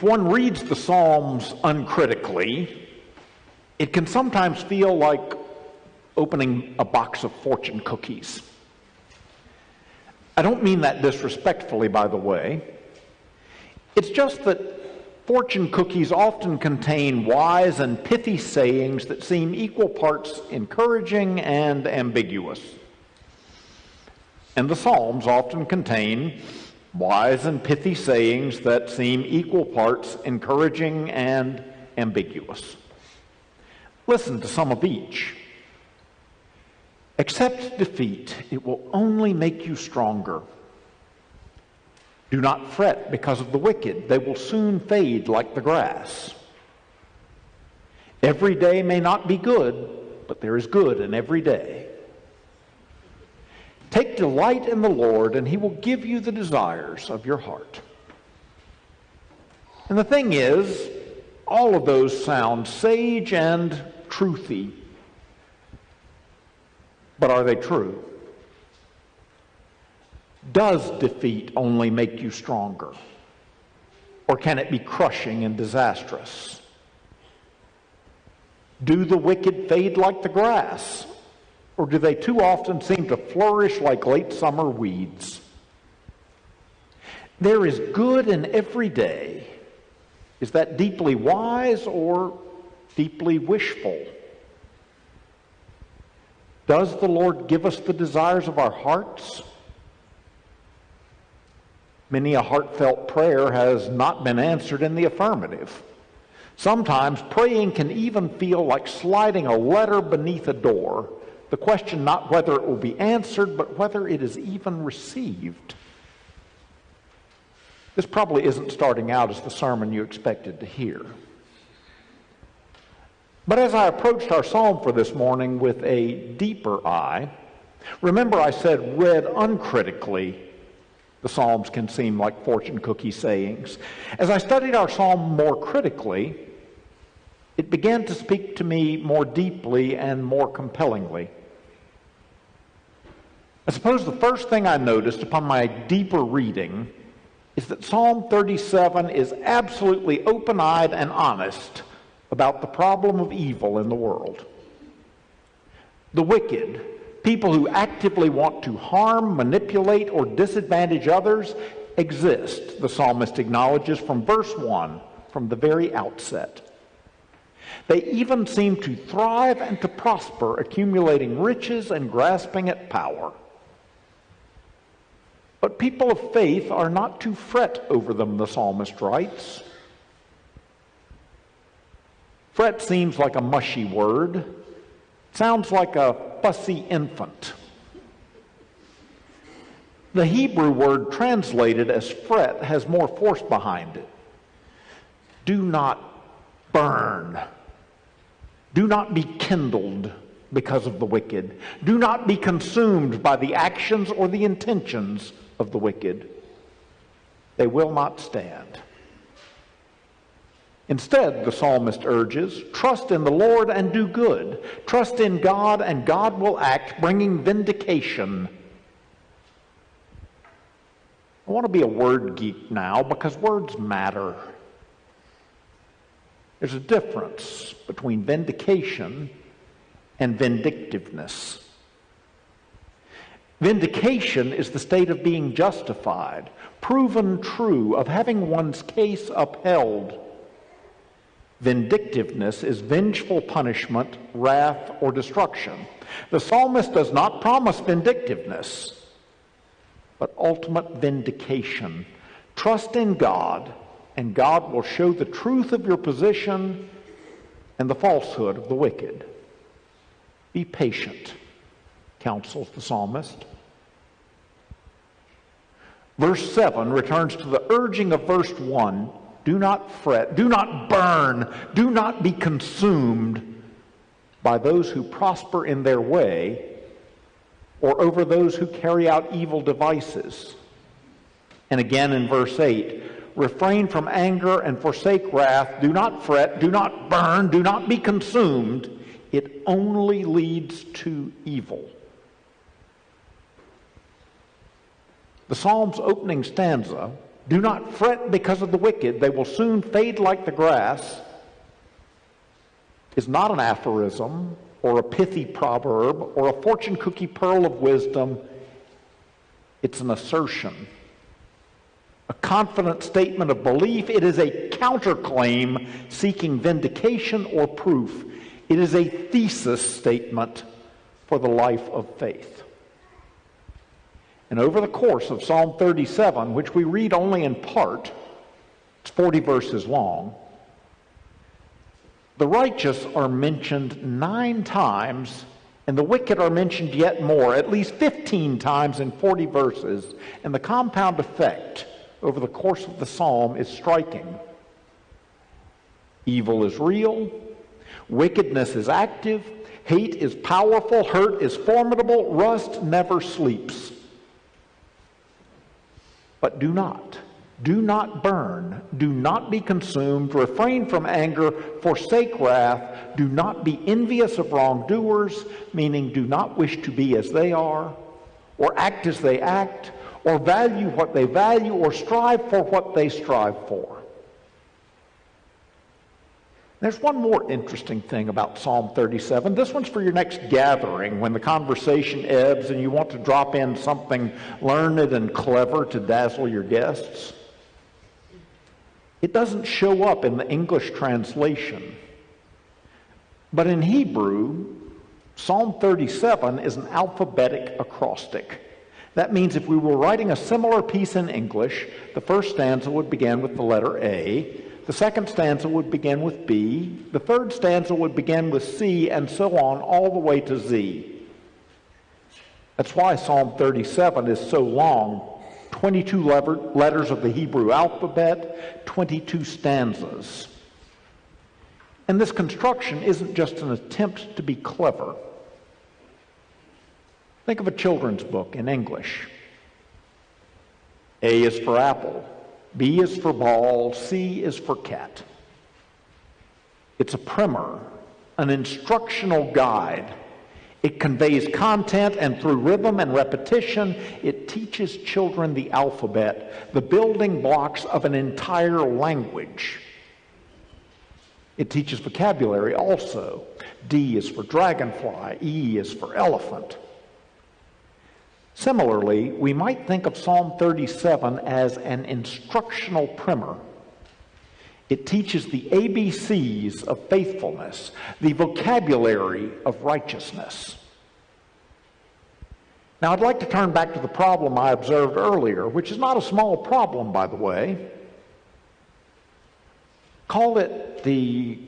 If one reads the Psalms uncritically, it can sometimes feel like opening a box of fortune cookies. I don't mean that disrespectfully, by the way. It's just that fortune cookies often contain wise and pithy sayings that seem equal parts encouraging and ambiguous. And the Psalms often contain wise and pithy sayings that seem equal parts encouraging and ambiguous. Listen to some of each. Accept defeat. It will only make you stronger. Do not fret because of the wicked. They will soon fade like the grass. Every day may not be good, but there is good in every day. Take delight in the Lord, and He will give you the desires of your heart. And the thing is, all of those sound sage and truthy. But are they true? Does defeat only make you stronger? Or can it be crushing and disastrous? Do the wicked fade like the grass? Or do they too often seem to flourish like late summer weeds? There is good in every day. Is that deeply wise or deeply wishful? Does the Lord give us the desires of our hearts? Many a heartfelt prayer has not been answered in the affirmative. Sometimes praying can even feel like sliding a letter beneath a door. The question not whether it will be answered, but whether it is even received. This probably isn't starting out as the sermon you expected to hear. But as I approached our psalm for this morning with a deeper eye, remember I said read uncritically, the Psalms can seem like fortune cookie sayings. As I studied our psalm more critically, it began to speak to me more deeply and more compellingly. I suppose the first thing I noticed upon my deeper reading is that Psalm 37 is absolutely open-eyed and honest about the problem of evil in the world. The wicked, people who actively want to harm, manipulate, or disadvantage others, exist, the psalmist acknowledges from verse 1, from the very outset. They even seem to thrive and to prosper, accumulating riches and grasping at power. But people of faith are not to fret over them, the psalmist writes. Fret seems like a mushy word. Sounds like a fussy infant. The Hebrew word translated as fret has more force behind it. Do not burn. Do not be kindled because of the wicked. Do not be consumed by the actions or the intentions of the wicked. They will not stand. Instead, the psalmist urges, trust in the Lord and do good. Trust in God and God will act, bringing vindication. I want to be a word geek now because words matter. There's a difference between vindication and vindictiveness. Vindication is the state of being justified, proven true, of having one's case upheld. Vindictiveness is vengeful punishment, wrath, or destruction. The psalmist does not promise vindictiveness, but ultimate vindication. Trust in God, and God will show the truth of your position and the falsehood of the wicked. Be patient, counsels the psalmist. Verse 7 returns to the urging of verse 1. Do not fret, do not burn, do not be consumed by those who prosper in their way or over those who carry out evil devices. And again in verse 8, refrain from anger and forsake wrath. Do not fret, do not burn, do not be consumed. It only leads to evil. The Psalm's opening stanza Do not fret because of the wicked, they will soon fade like the grass, is not an aphorism or a pithy proverb or a fortune cookie pearl of wisdom. It's an assertion, a confident statement of belief. It is a counterclaim seeking vindication or proof. It is a thesis statement for the life of faith. And over the course of Psalm 37, which we read only in part, it's 40 verses long, the righteous are mentioned 9 times, and the wicked are mentioned yet more, at least 15 times in 40 verses, and the compound effect over the course of the psalm is striking. Evil is real, wickedness is active, hate is powerful, hurt is formidable, rust never sleeps. But do not burn, do not be consumed, refrain from anger, forsake wrath, do not be envious of wrongdoers, meaning do not wish to be as they are, or act as they act, or value what they value, or strive for what they strive for. There's one more interesting thing about Psalm 37. This one's for your next gathering when the conversation ebbs and you want to drop in something learned and clever to dazzle your guests. It doesn't show up in the English translation. But in Hebrew, Psalm 37 is an alphabetic acrostic. That means if we were writing a similar piece in English, the first stanza would begin with the letter A, the second stanza would begin with B, the third stanza would begin with C, and so on all the way to Z. That's why Psalm 37 is so long. 22 letters of the Hebrew alphabet, 22 stanzas. And this construction isn't just an attempt to be clever. Think of a children's book in English. A is for apple, B is for ball, C is for cat. It's a primer, an instructional guide. It conveys content, and through rhythm and repetition, it teaches children the alphabet, the building blocks of an entire language. It teaches vocabulary also. D is for dragonfly, E is for elephant. Similarly, we might think of Psalm 37 as an instructional primer. It teaches the ABCs of faithfulness, the vocabulary of righteousness. Now, I'd like to turn back to the problem I observed earlier, which is not a small problem, by the way. Call it the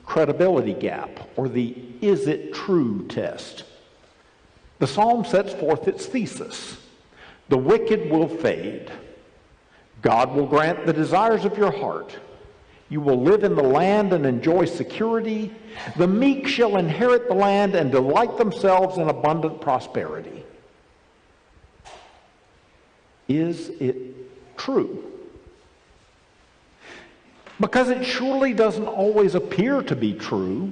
credibility gap, or the is it true test. The psalm sets forth its thesis. The wicked will fade. God will grant the desires of your heart. You will live in the land and enjoy security. The meek shall inherit the land and delight themselves in abundant prosperity. Is it true? Because it surely doesn't always appear to be true.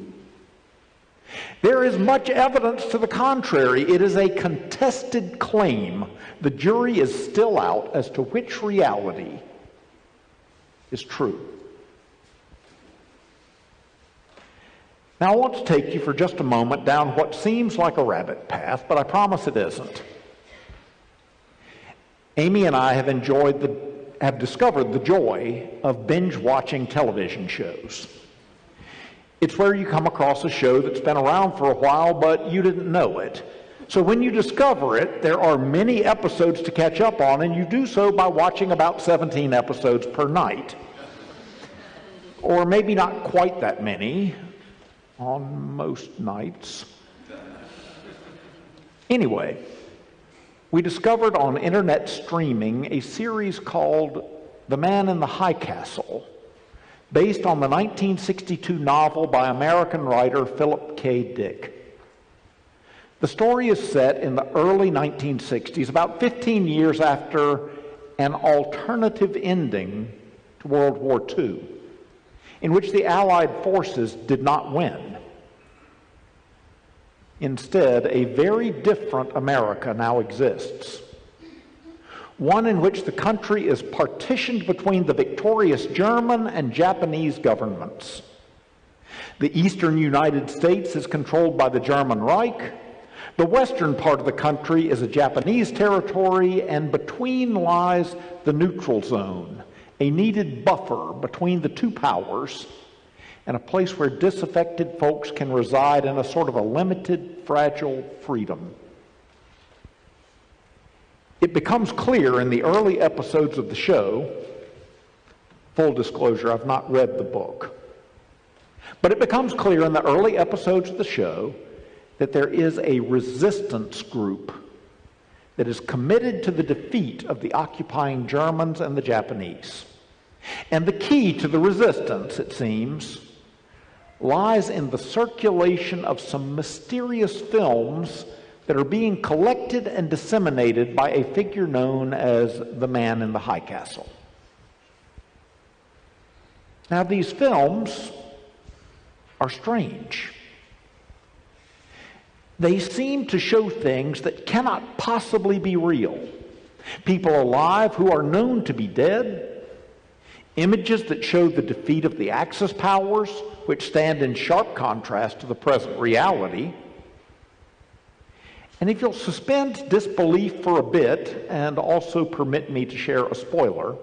There is much evidence to the contrary. It is a contested claim. The jury is still out as to which reality is true. Now, I want to take you for just a moment down what seems like a rabbit path, but I promise it isn't. Amy and I have discovered the joy of binge-watching television shows. It's where you come across a show that's been around for a while, but you didn't know it. So when you discover it, there are many episodes to catch up on, and you do so by watching about 17 episodes per night. Or maybe not quite that many on most nights. Anyway, we discovered on internet streaming a series called The Man in the High Castle, based on the 1962 novel by American writer Philip K. Dick. The story is set in the early 1960s, about 15 years after an alternative ending to World War II, in which the Allied forces did not win. Instead, a very different America now exists. one in which the country is partitioned between the victorious German and Japanese governments. The eastern United States is controlled by the German Reich. The western part of the country is a Japanese territory, and between lies the neutral zone, a needed buffer between the two powers, and a place where disaffected folks can reside in a sort of a limited, fragile freedom. It becomes clear in the early episodes of the show, full disclosure, I've not read the book, but it becomes clear in the early episodes of the show that there is a resistance group that is committed to the defeat of the occupying Germans and the Japanese. And the key to the resistance, it seems, lies in the circulation of some mysterious films that are being collected and disseminated by a figure known as the Man in the High Castle. Now, these films are strange. They seem to show things that cannot possibly be real. People alive who are known to be dead, images that show the defeat of the Axis powers, which stand in sharp contrast to the present reality. And if you'll suspend disbelief for a bit and also permit me to share a spoiler,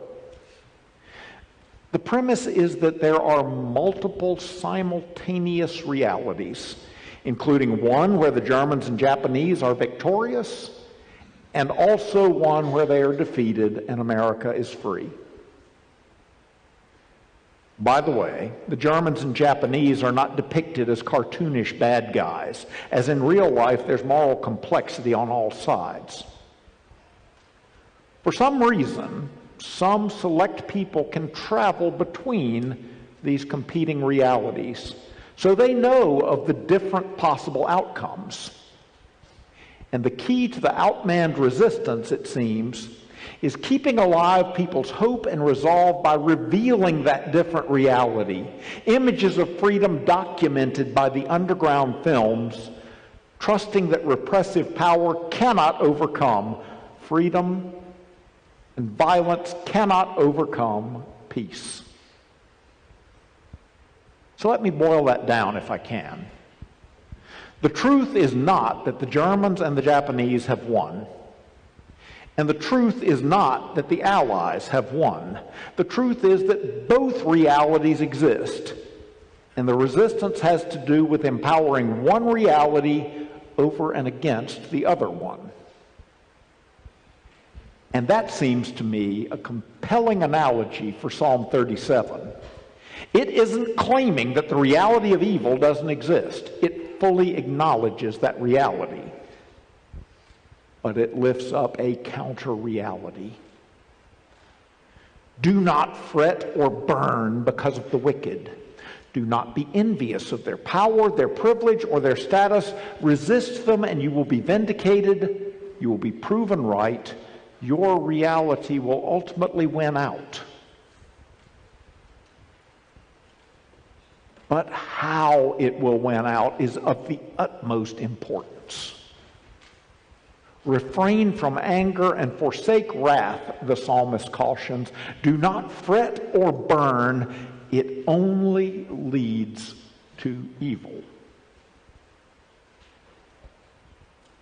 the premise is that there are multiple simultaneous realities, including one where the Germans and Japanese are victorious, and also one where they are defeated and America is free. By the way, the Germans and Japanese are not depicted as cartoonish bad guys, as in real life there's moral complexity on all sides. For some reason, some select people can travel between these competing realities, so they know of the different possible outcomes. And the key to the outmanned resistance, it seems, is keeping alive people's hope and resolve by revealing that different reality. Images of freedom documented by the underground films, trusting that repressive power cannot overcome freedom and violence cannot overcome peace. So let me boil that down if I can. The truth is not that the Germans and the Japanese have won. And the truth is not that the Allies have won. The truth is that both realities exist. And the resistance has to do with empowering one reality over and against the other one. And that seems to me a compelling analogy for Psalm 37. It isn't claiming that the reality of evil doesn't exist. It fully acknowledges that reality. But it lifts up a counter-reality. Do not fret or burn because of the wicked. Do not be envious of their power, their privilege, or their status. Resist them and you will be vindicated. You will be proven right. Your reality will ultimately win out. But how it will win out is of the utmost importance. Refrain from anger and forsake wrath, the psalmist cautions. Do not fret or burn. It only leads to evil.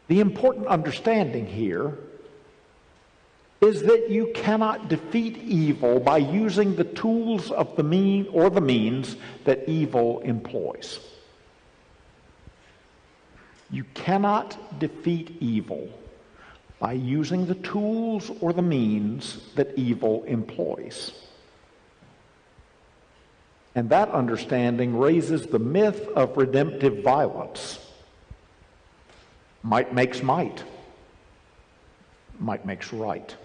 The important understanding here is that you cannot defeat evil by using the tools of the means that evil employs. You cannot defeat evil by using the tools or the means that evil employs. And that understanding raises the myth of redemptive violence. Might makes might. Might makes right.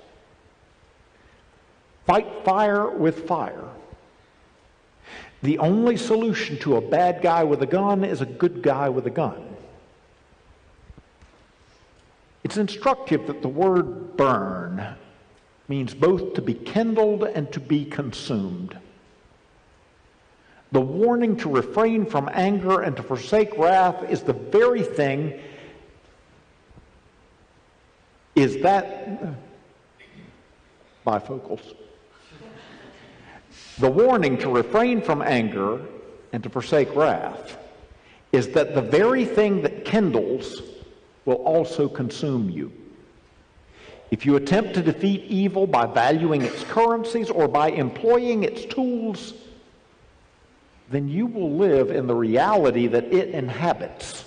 Fight fire with fire. The only solution to a bad guy with a gun is a good guy with a gun. It's instructive that the word burn means both to be kindled and to be consumed. The warning to refrain from anger and to forsake wrath is the very thing, bifocals. The warning to refrain from anger and to forsake wrath is that the very thing that kindles will also consume you. If you attempt to defeat evil by valuing its currencies or by employing its tools, then you will live in the reality that it inhabits.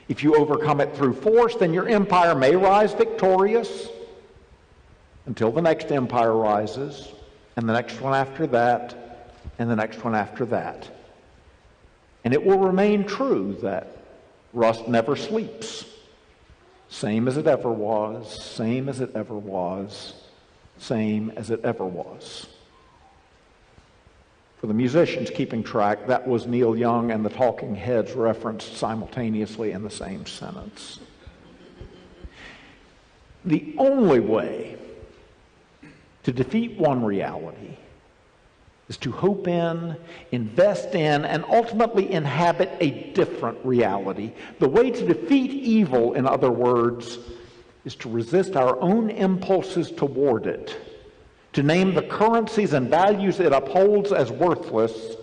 If you overcome it through force, then your empire may rise victorious until the next empire rises, and the next one after that, and the next one after that. And it will remain true that rust never sleeps. Same as it ever was, same as it ever was, same as it ever was. For the musicians keeping track, that was Neil Young and the Talking Heads referenced simultaneously in the same sentence. The only way to defeat one reality is to hope in, invest in, and ultimately inhabit a different reality. The way to defeat evil, in other words, is to resist our own impulses toward it, to name the currencies and values it upholds as worthless,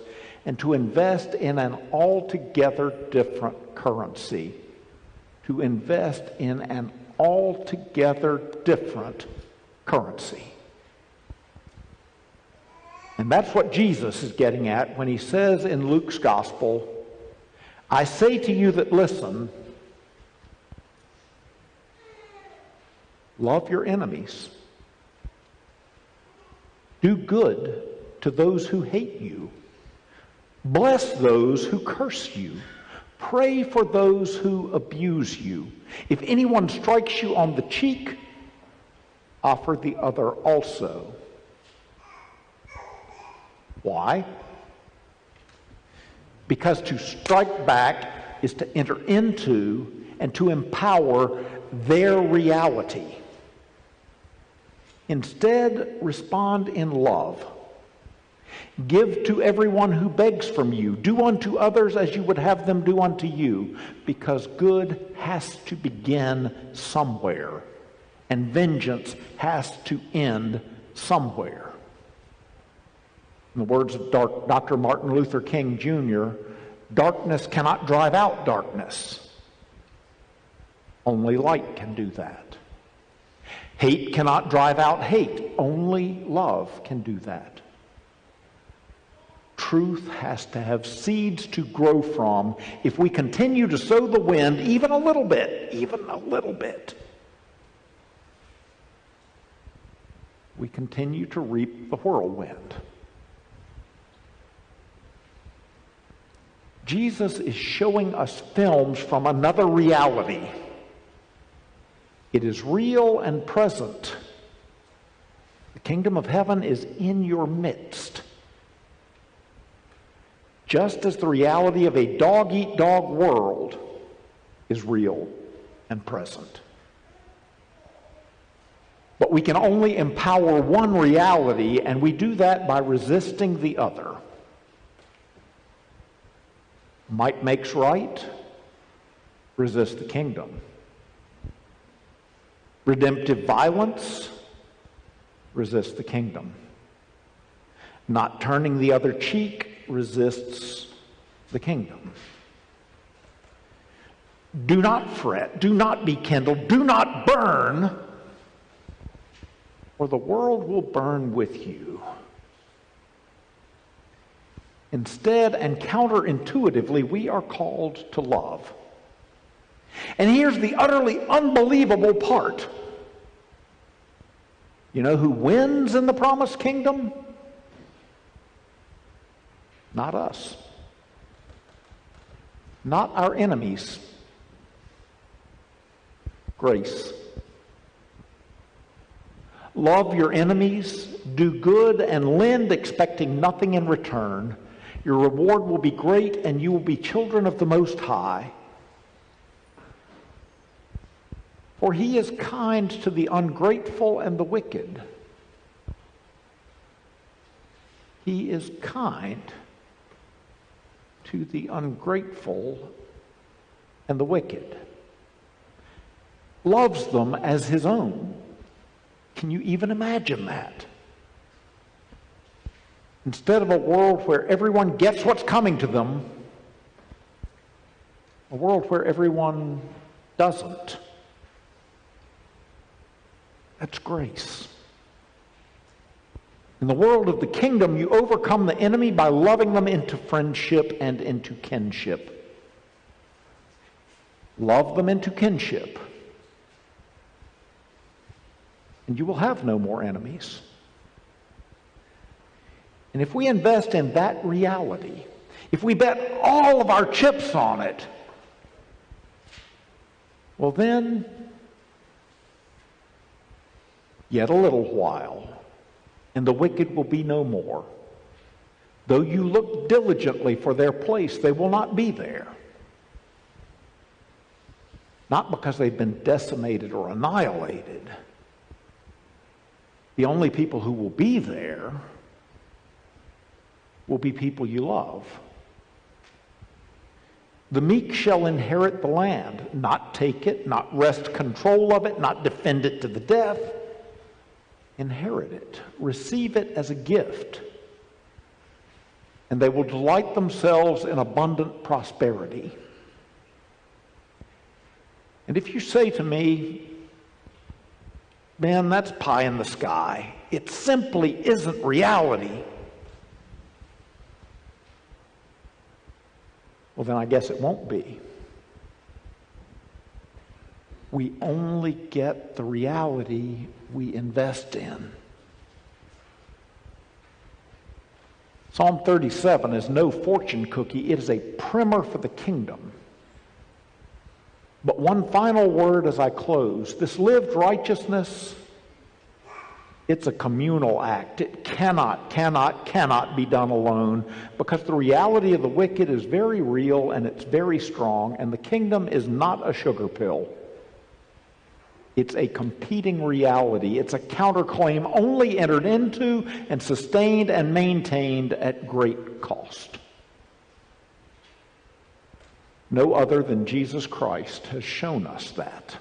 and to invest in an altogether different currency. To invest in an altogether different currency. And that's what Jesus is getting at when he says in Luke's gospel, I say to you that listen, love your enemies. Do good to those who hate you. Bless those who curse you. Pray for those who abuse you. If anyone strikes you on the cheek, offer the other also. Why? Because to strike back is to enter into and to empower their reality. Instead, respond in love. Give to everyone who begs from you. Do unto others as you would have them do unto you, because good has to begin somewhere, and vengeance has to end somewhere. In the words of Dr. Martin Luther King Jr., darkness cannot drive out darkness. Only light can do that. Hate cannot drive out hate. Only love can do that. Truth has to have seeds to grow from. If we continue to sow the wind, even a little bit, we continue to reap the whirlwind. Jesus is showing us films from another reality. It is real and present. The kingdom of heaven is in your midst. Just as the reality of a dog-eat-dog world is real and present. But we can only empower one reality, and we do that by resisting the other. Might makes right. Resist the kingdom. Redemptive violence. Resist the kingdom. Not turning the other cheek resists the kingdom. Do not fret. Do not be kindled. Do not burn, or the world will burn with you. Instead, and counterintuitively, we are called to love. And here's the utterly unbelievable part. You know who wins in the promised kingdom? Not us. Not our enemies. Grace. Love your enemies, do good, and lend expecting nothing in return. Your reward will be great, and you will be children of the Most High. For he is kind to the ungrateful and the wicked. He is kind to the ungrateful and the wicked. Loves them as his own. Can you even imagine that? Instead of a world where everyone gets what's coming to them, a world where everyone doesn't. That's grace. In the world of the kingdom, you overcome the enemy by loving them into friendship and into kinship. Love them into kinship, and you will have no more enemies. And if we invest in that reality, if we bet all of our chips on it, well then, yet a little while, and the wicked will be no more. Though you look diligently for their place, they will not be there. Not because they've been decimated or annihilated. The only people who will be there will be people you love. The meek shall inherit the land, not take it, not wrest control of it, not defend it to the death. Inherit it, receive it as a gift, and they will delight themselves in abundant prosperity. And if you say to me, man, that's pie in the sky, it simply isn't reality, well, then I guess it won't be. We only get the reality we invest in. Psalm 37 is no fortune cookie. It is a primer for the kingdom. But one final word as I close. This lived righteousness, it's a communal act. It cannot be done alone, because the reality of the wicked is very real and it's very strong, and the kingdom is not a sugar pill. It's a competing reality. It's a counterclaim only entered into and sustained and maintained at great cost. No other than Jesus Christ has shown us that.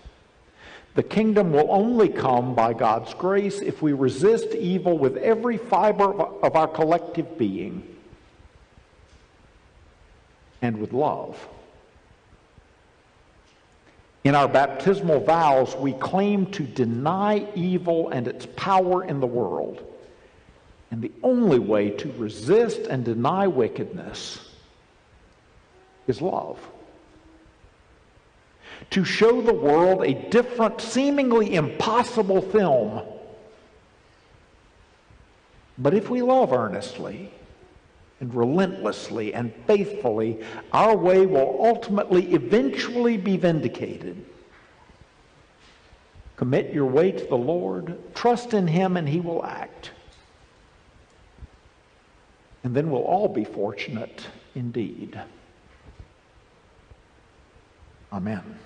The kingdom will only come by God's grace if we resist evil with every fiber of our collective being and with love. In our baptismal vows, we claim to deny evil and its power in the world. And the only way to resist and deny wickedness is love. To show the world a different, seemingly impossible film. But if we love earnestly and relentlessly and faithfully, our way will ultimately, eventually be vindicated. Commit your way to the Lord, trust in Him, and He will act. And then we'll all be fortunate indeed. Amen.